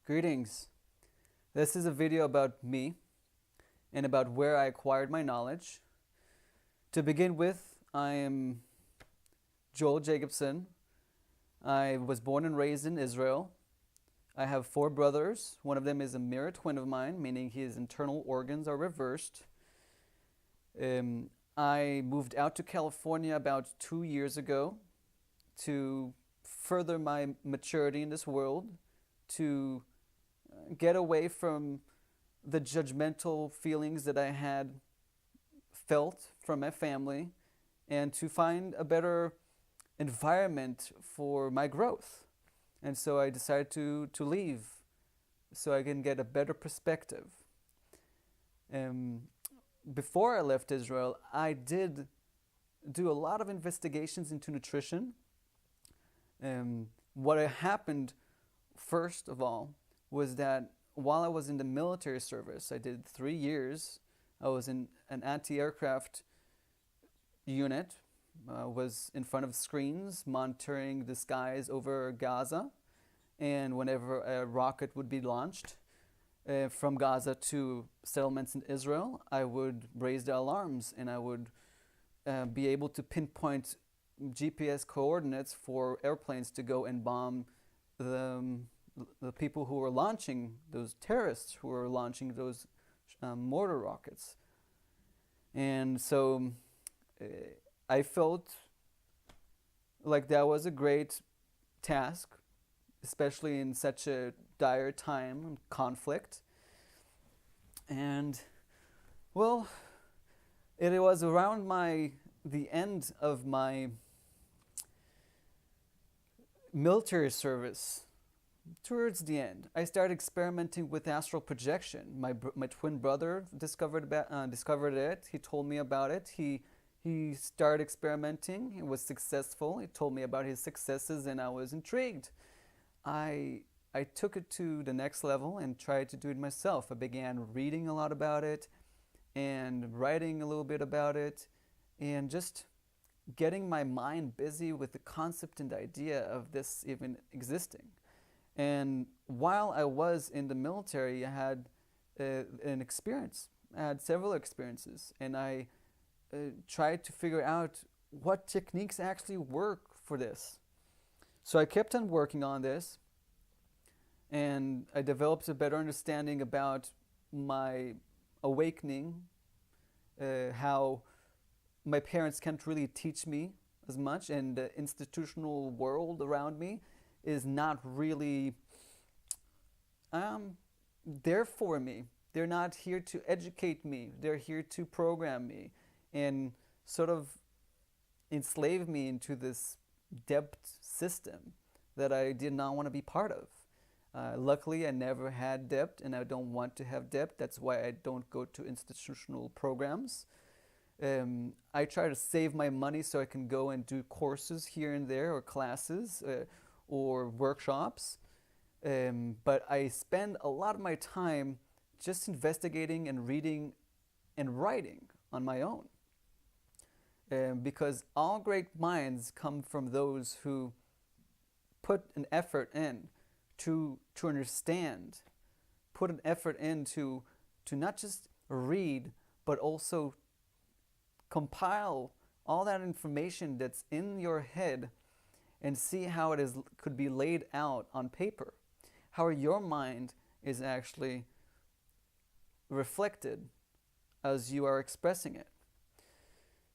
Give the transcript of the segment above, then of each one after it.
Greetings. This is a video about me and about where I acquired my knowledge. To begin with, I am Joel Jacobson. I was born and raised in Israel. I have 4 brothers. One of them is a mirror twin of mine, meaning his internal organs are reversed. I moved out to California about 2 years ago to further my maturity in this world, to get away from the judgmental feelings that I had felt from my family, and to find a better environment for my growth. And so I decided to leave so I can get a better perspective. Before I left Israel, I did do a lot of investigations into nutrition. What happened, first of all, was that while I was in the military service, I did 3 years. I was in an anti-aircraft unit, was in front of screens monitoring the skies over Gaza, and whenever a rocket would be launched from Gaza to settlements in Israel, I would raise the alarms and I would be able to pinpoint GPS coordinates for airplanes to go and bomb the people who were launching, those terrorists who were launching those mortar rockets. And so I felt like that was a great task, especially in such a dire time, conflict. And well, it was around the end of my military service. Towards the end, I started experimenting with astral projection. My twin brother discovered it. He told me about it. He started experimenting. He was successful. He told me about his successes, and I was intrigued. I took it to the next level and tried to do it myself. I began reading a lot about it and writing a little bit about it, and just getting my mind busy with the concept and the idea of this even existing. And while I was in the military, I had an experience. I had several experiences, and I tried to figure out what techniques actually work for this. So I kept on working on this, and I developed a better understanding about my awakening, how my parents can't really teach me as much, and the institutional world around me is not really there for me. They're not here to educate me. They're here to program me and sort of enslave me into this debt system that I did not want to be part of. Luckily, I never had debt, and I don't want to have debt. That's why I don't go to institutional programs. I try to save my money so I can go and do courses here and there, or classes, or workshops, but I spend a lot of my time just investigating and reading and writing on my own, because all great minds come from those who put an effort in to understand, put an effort in to not just read, but also compile all that information that's in your head and see how it could be laid out on paper, how your mind is actually reflected as you are expressing it.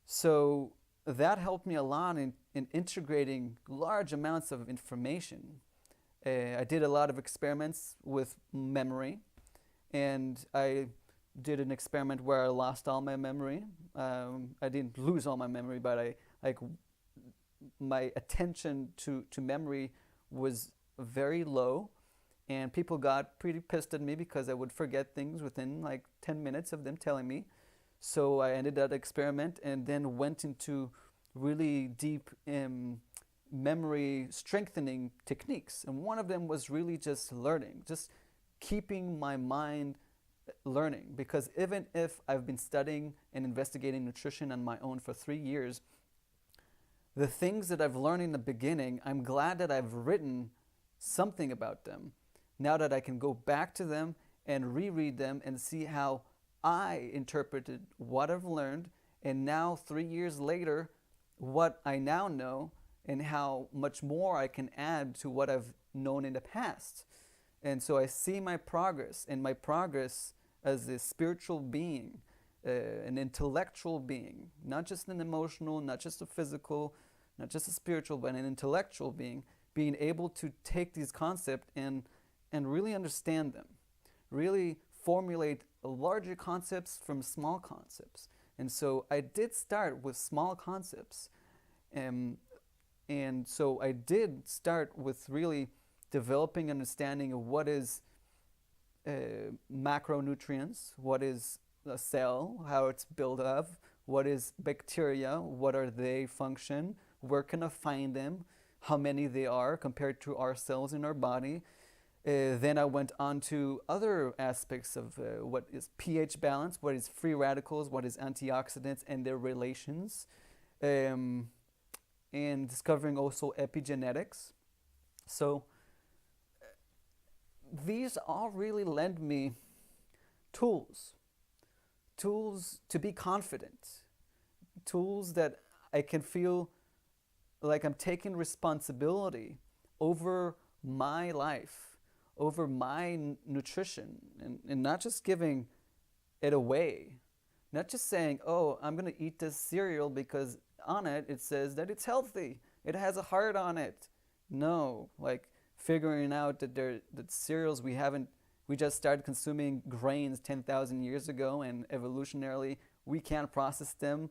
So that helped me a lot in integrating large amounts of information. I did a lot of experiments with memory, and I did an experiment where I lost all my memory. I didn't lose all my memory, but my attention to memory was very low, and people got pretty pissed at me because I would forget things within like 10 minutes of them telling me. So I ended that experiment and then went into really deep memory strengthening techniques. And one of them was really just learning, just keeping my mind learning. Because even if I've been studying and investigating nutrition on my own for 3 years, the things that I've learned in the beginning, I'm glad that I've written something about them. now that I can go back to them and reread them and see how I interpreted what I've learned, and now 3 years later, what I now know, and how much more I can add to what I've known in the past. And so I see my progress, and my progress as a spiritual being, an intellectual being, not just an emotional, not just a physical, not just a spiritual, but an intellectual being able to take these concepts and really understand them, really formulate larger concepts from small concepts. And so I did start with small concepts. And so I did start with really developing understanding of what is macronutrients, what is a cell, how it's built up, what is bacteria, what are they function, where can I find them, how many they are compared to our cells in our body. Then I went on to other aspects of what is pH balance, what is free radicals, what is antioxidants and their relations, and discovering also epigenetics. So these all really lend me tools to be confident, tools that I can feel like I'm taking responsibility over my life, over my nutrition, and not just giving it away, not just saying, oh, I'm going to eat this cereal because on it says that it's healthy, it has a heart on it. No, like figuring out that cereals we just started consuming grains 10,000 years ago, and evolutionarily we can't process them.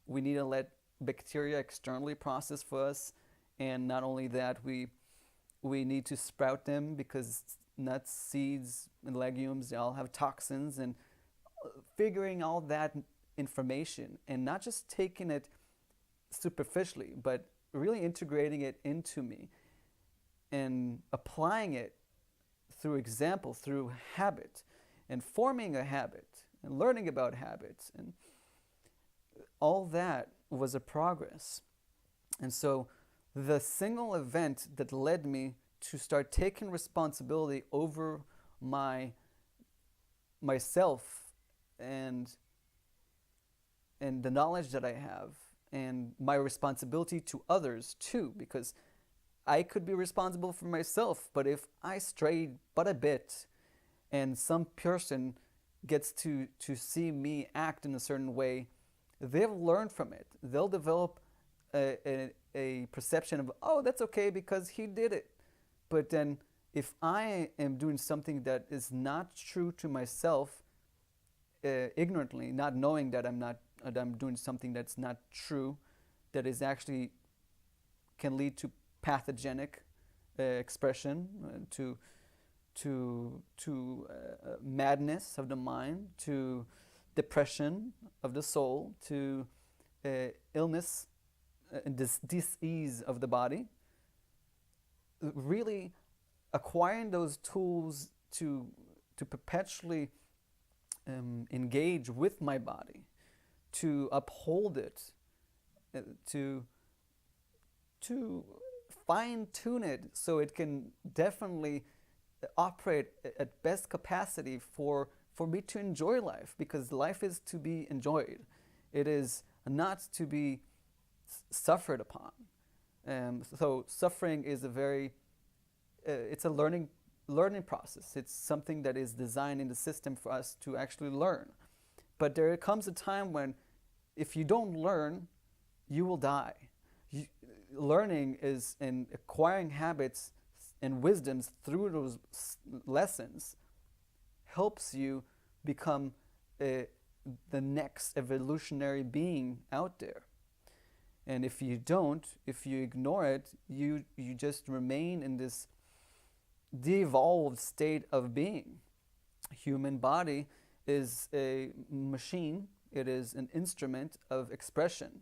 We need to let bacteria externally process for us, and not only that, we need to sprout them because nuts, seeds, and legumes, they all have toxins, and figuring all that information and not just taking it superficially, but really integrating it into me and applying it through example, through habit, and forming a habit and learning about habits, and all that was a progress. And so the single event that led me to start taking responsibility over myself and the knowledge that I have, and my responsibility to others too, because I could be responsible for myself, but if I strayed but a bit and some person gets to see me act in a certain way, they'll learn from it. They'll develop a perception of, oh, that's okay because he did it. But then if I am doing something that is not true to myself, ignorantly, not knowing that I'm doing something that's not true, that is actually can lead to pathogenic expression, to madness of the mind, to depression of the soul, to illness and disease of the body. Really acquiring those tools to perpetually engage with my body, to uphold it, to fine-tune it so it can definitely operate at best capacity for me to enjoy life, because life is to be enjoyed. It is not to be suffered upon. So suffering is it's a learning process. It's something that is designed in the system for us to actually learn. But there comes a time when if you don't learn, you will die. Learning is in acquiring habits and wisdoms through those lessons helps you become the next evolutionary being out there. And if you don't, if you ignore it, you just remain in this devolved state of being. Human body is a machine. It is an instrument of expression.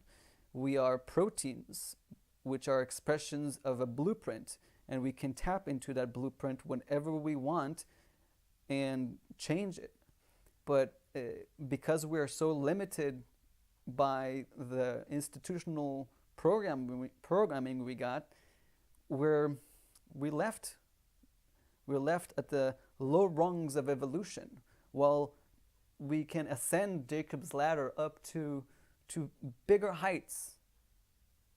We are proteins, which are expressions of a blueprint, and we can tap into that blueprint whenever we want and change it. But because we are so limited by the institutional programming we got, we're left We're left at the low rungs of evolution, while we can ascend Jacob's ladder up to bigger heights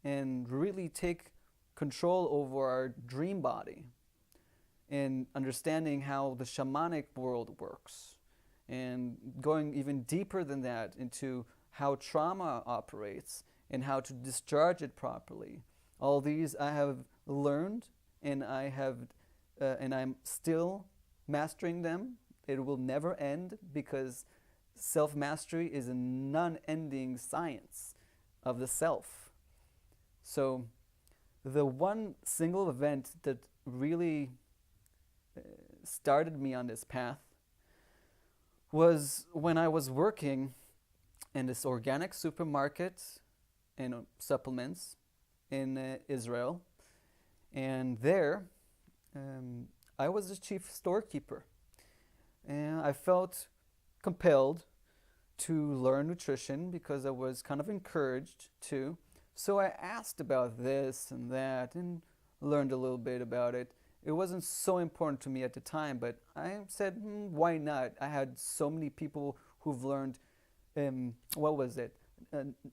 and really take control over our dream body and understanding how the shamanic world works and going even deeper than that into how trauma operates and how to discharge it properly. All these I have learned, and I'm still mastering them. It will never end because self-mastery is a non-ending science of the self. So the one single event that really started me on this path was when I was working in this organic supermarket and supplements in Israel. And there, I was the chief storekeeper. And I felt compelled to learn nutrition because I was kind of encouraged to. So I asked about this and that and learned a little bit about it. It wasn't so important to me at the time, but I said, why not? I had so many people who've learned, what was it?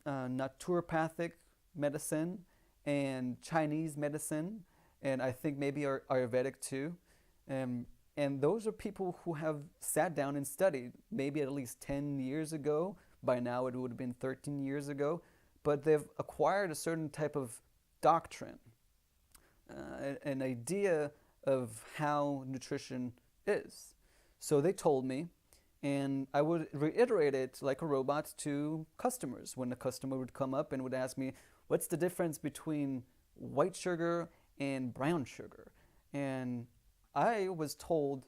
Naturopathic medicine and Chinese medicine, and I think maybe Ayurvedic too. And those are people who have sat down and studied, maybe at least 10 years ago. By now it would have been 13 years ago. But they've acquired a certain type of doctrine, an idea of how nutrition is. So they told me, and I would reiterate it like a robot to customers. When a customer would come up and would ask me, what's the difference between white sugar and brown sugar? And I was told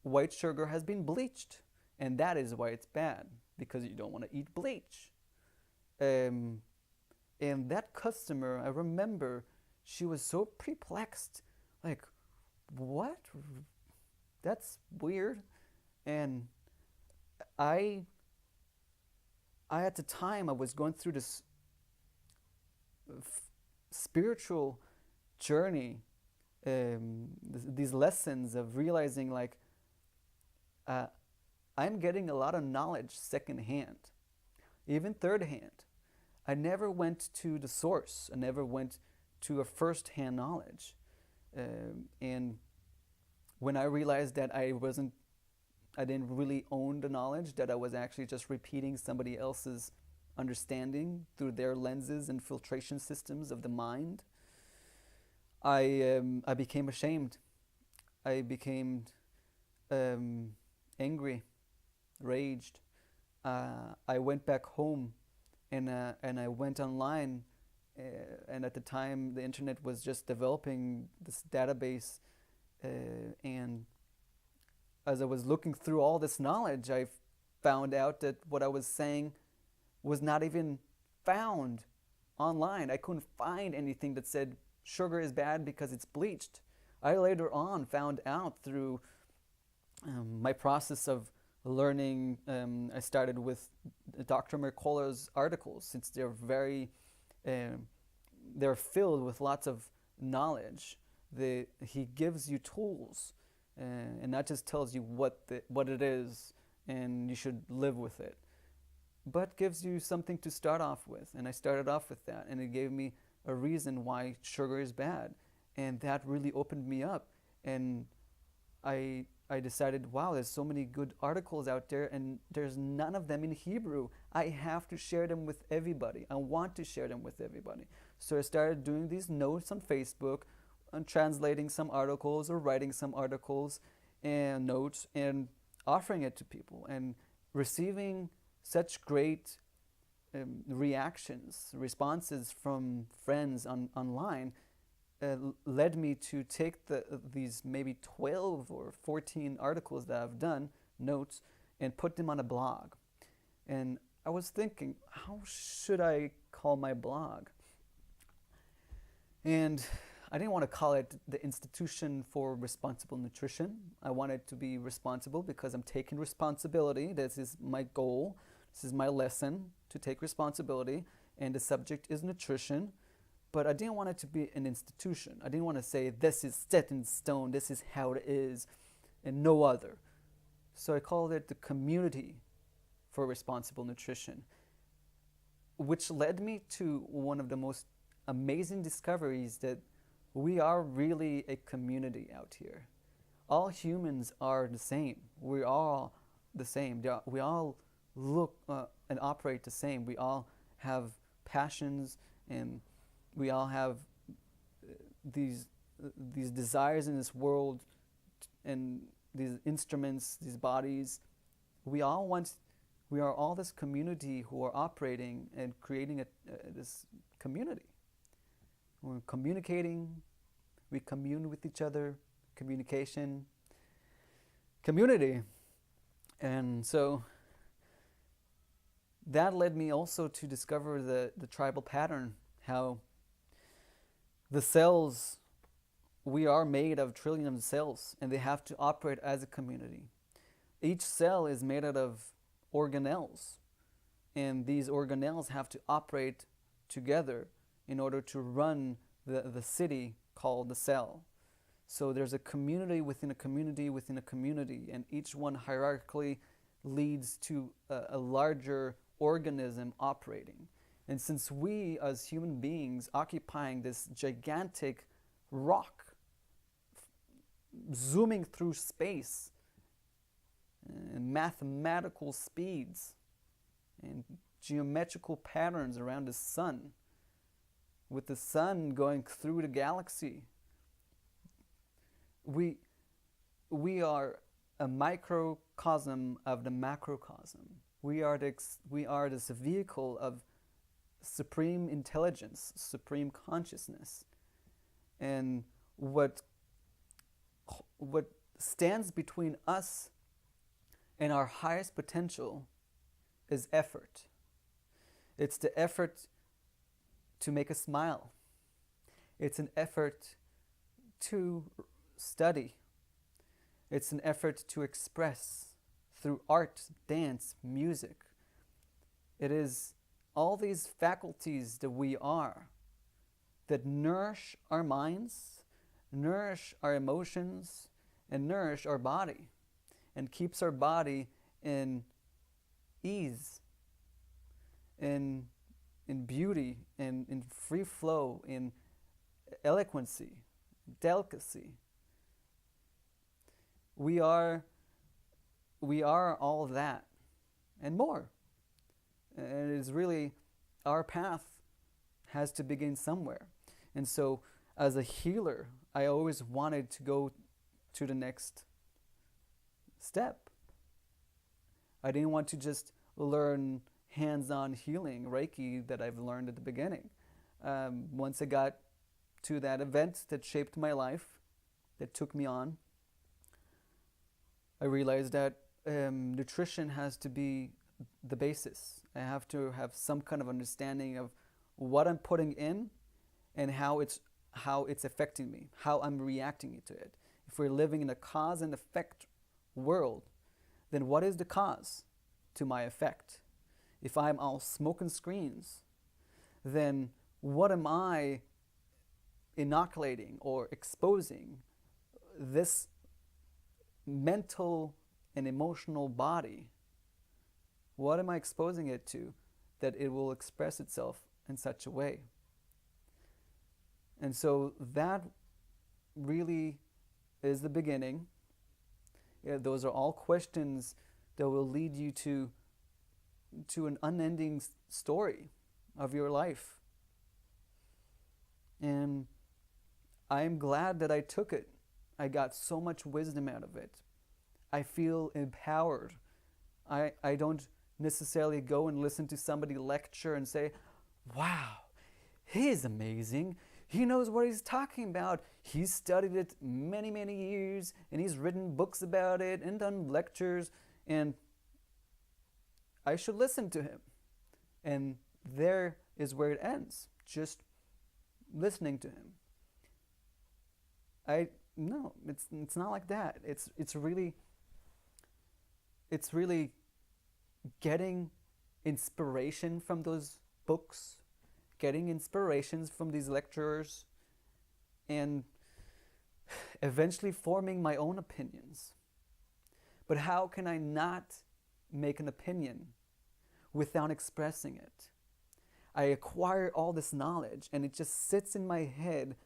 white sugar has been bleached, and that is why it's bad, because you don't want to eat bleach. And that customer, I remember, she was so perplexed, like, what? That's weird. And I at the time, I was going through this spiritual journey, these lessons of realizing, like, I'm getting a lot of knowledge secondhand, even third hand. I never went to the source. I never went to a first-hand knowledge. And when I realized that I didn't really own the knowledge, that I was actually just repeating somebody else's understanding through their lenses and filtration systems of the mind, I became ashamed. I became angry, raged. I went back home, and I went online, and at the time the internet was just developing this database, and as I was looking through all this knowledge, I found out that what I was saying was not even found online. I couldn't find anything that said sugar is bad because it's bleached. I later on found out through my process of learning. I started with Dr. Mercola's articles, since they're filled with lots of knowledge. He gives you tools, and not just tells you what it is and you should live with it, but gives you something to start off with. And I started off with that, and it gave me a reason why sugar is bad, and that really opened me up. And I decided, wow, there's so many good articles out there, and there's none of them in Hebrew. I have to share them with everybody. I want to share them with everybody. So I started doing these notes on Facebook, and translating some articles or writing some articles and notes and offering it to people, and receiving such great responses from friends online, led me to take these maybe 12 or 14 articles that I've done, notes, and put them on a blog. And I was thinking, how should I call my blog? And I didn't want to call it the Institution for Responsible Nutrition. I wanted to be responsible because I'm taking responsibility. This is my goal. This is my lesson, to take responsibility. And the subject is nutrition. but I didn't want it to be an institution. I didn't want to say this is set in stone, this is how it is, and no other. So I called it the Community for Responsible Nutrition, which led me to one of the most amazing discoveries that we are really a community out here. All humans are the same. We're all the same. We all look and operate the same. We all have passions, and we all have these desires in this world, and these instruments, these bodies. We are all this community who are operating and creating this community. We're communicating, we commune with each other, communication, community. And so that led me also to discover the tribal pattern, how the cells, we are made of trillions of cells, and they have to operate as a community. Each cell is made out of organelles, and these organelles have to operate together in order to run the city called the cell. So there's a community within a community within a community, and each one hierarchically leads to a larger organism operating. And since we as human beings occupying this gigantic rock, zooming through space and mathematical speeds and geometrical patterns around the sun, with the sun going through the galaxy, we are a microcosm of the macrocosm. We are this vehicle of supreme intelligence, supreme consciousness. And what stands between us and our highest potential is effort. It's the effort to make us smile. It's an effort to study. It's an effort to express through art, dance, music. It is all these faculties that we are that nourish our minds, nourish our emotions, and nourish our body, and keeps our body in ease, in beauty, in free flow, in eloquency, delicacy. We are all of that and more. And it is really, our path has to begin somewhere. And so as a healer, I always wanted to go to the next step. I didn't want to just learn hands-on healing, Reiki, that I've learned at the beginning. Once I got to that event that shaped my life, that took me on, I realized that nutrition has to be the basis. I have to have some kind of understanding of what I'm putting in and how it's affecting me, how I'm reacting to it. If we're living in a cause and effect world, then what is the cause to my effect? If I'm all smoke and screens, then what am I inoculating or exposing this mental and emotional body? What am I exposing it to that it will express itself in such a way? And so that really is the beginning. Yeah, those are all questions that will lead you to an unending story of your life. And I'm glad that I took it. I got so much wisdom out of it. I feel empowered. I don't necessarily go and listen to somebody lecture and say, wow, he's amazing. He knows what he's talking about. He's studied it many, many years, and he's written books about it and done lectures, and I should listen to him. And there is where it ends, just listening to him. No, it's not like that. It's really getting inspiration from those books, getting inspirations from these lecturers, and eventually forming my own opinions. But how can I not make an opinion without expressing it? I acquire all this knowledge and it just sits in my head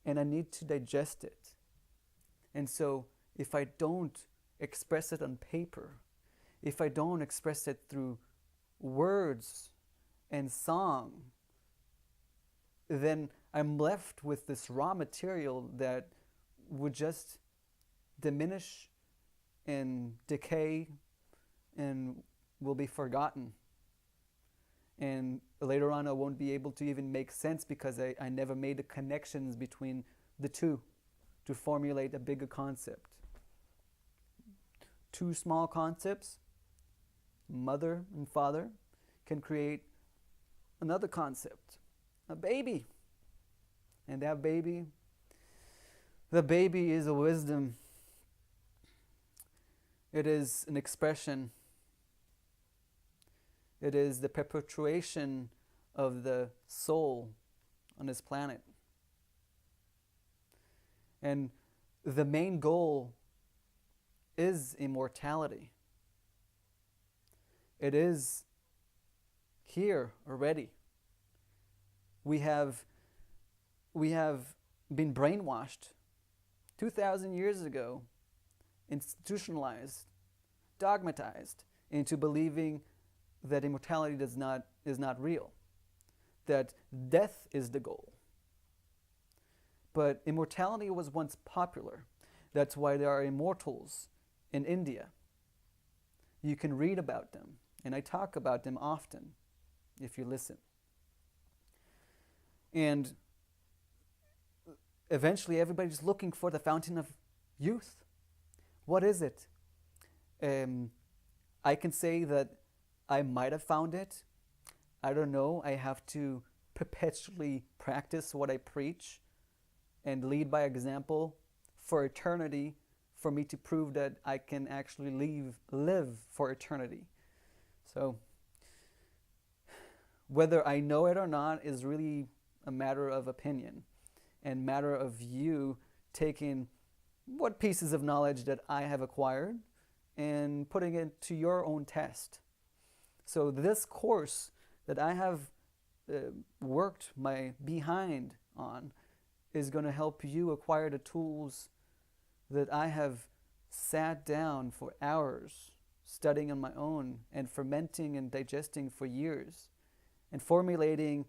and I need to digest it. And so if I don't express it on paper, if I don't express it through words and song, then I'm left with this raw material that would just diminish and decay and will be forgotten. And later on I won't be able to even make sense because I never made the connections between the two to formulate a bigger concept. Two small concepts, mother and father, can create another concept, a baby. And that baby, the baby is a wisdom. It is an expression. It is the perpetuation of the soul on this planet. And the main goal is immortality. It is here already. We have been brainwashed 2,000 years ago, institutionalized, dogmatized into believing that immortality is not real, that death is the goal. But immortality was once popular. That's why there are immortals in India. You can read about them, and I talk about them often if you listen. And eventually everybody's looking for the fountain of youth. What is it? I can say that I might have found it. I don't know. I have to perpetually practice what I preach and lead by example for eternity, for me to prove that I can actually live for eternity. So whether I know it or not is really a matter of opinion and matter of you taking what pieces of knowledge that I have acquired and putting it to your own test. So this course that I have worked my behind on is going to help you acquire the tools that I have sat down for hours studying on my own and fermenting and digesting for years and formulating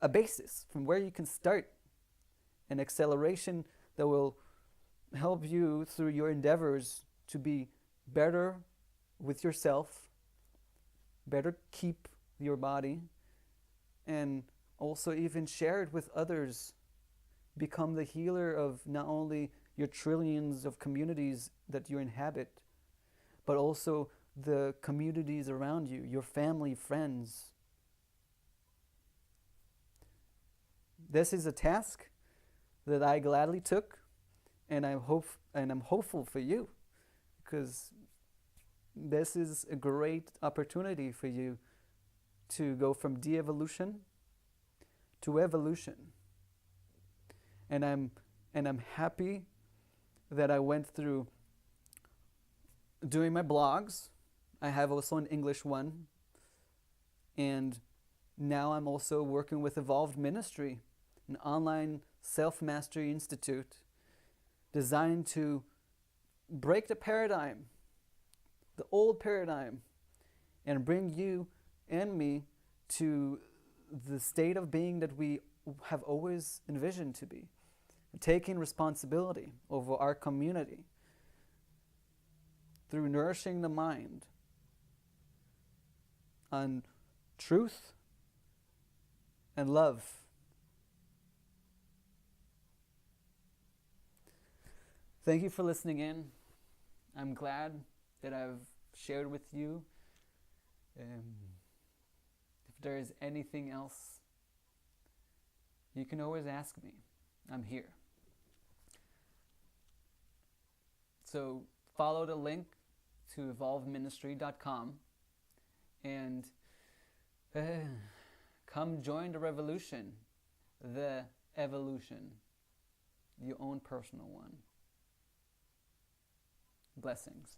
a basis from where you can start, an acceleration that will help you through your endeavors to be better with yourself, better keep your body, and also even share it with others. Become the healer of not only your trillions of communities that you inhabit, but also the communities around you, your family, friends. This is a task that I gladly took, and I'm hopeful for you, because this is a great opportunity for you to go from de-evolution to evolution. And I'm happy that I went through doing my blogs. I have also an English one, and now I'm also working with Evolved Ministry, an online self-mastery institute designed to break the paradigm, the old paradigm, and bring you and me to the state of being that we have always envisioned to be, taking responsibility over our community through nourishing the mind on truth and love. Thank you for listening in. I'm glad that I've shared with you. If there is anything else, you can always ask me. I'm here. So follow the link to evolveministry.com and Come join the revolution, the evolution, your own personal one. Blessings.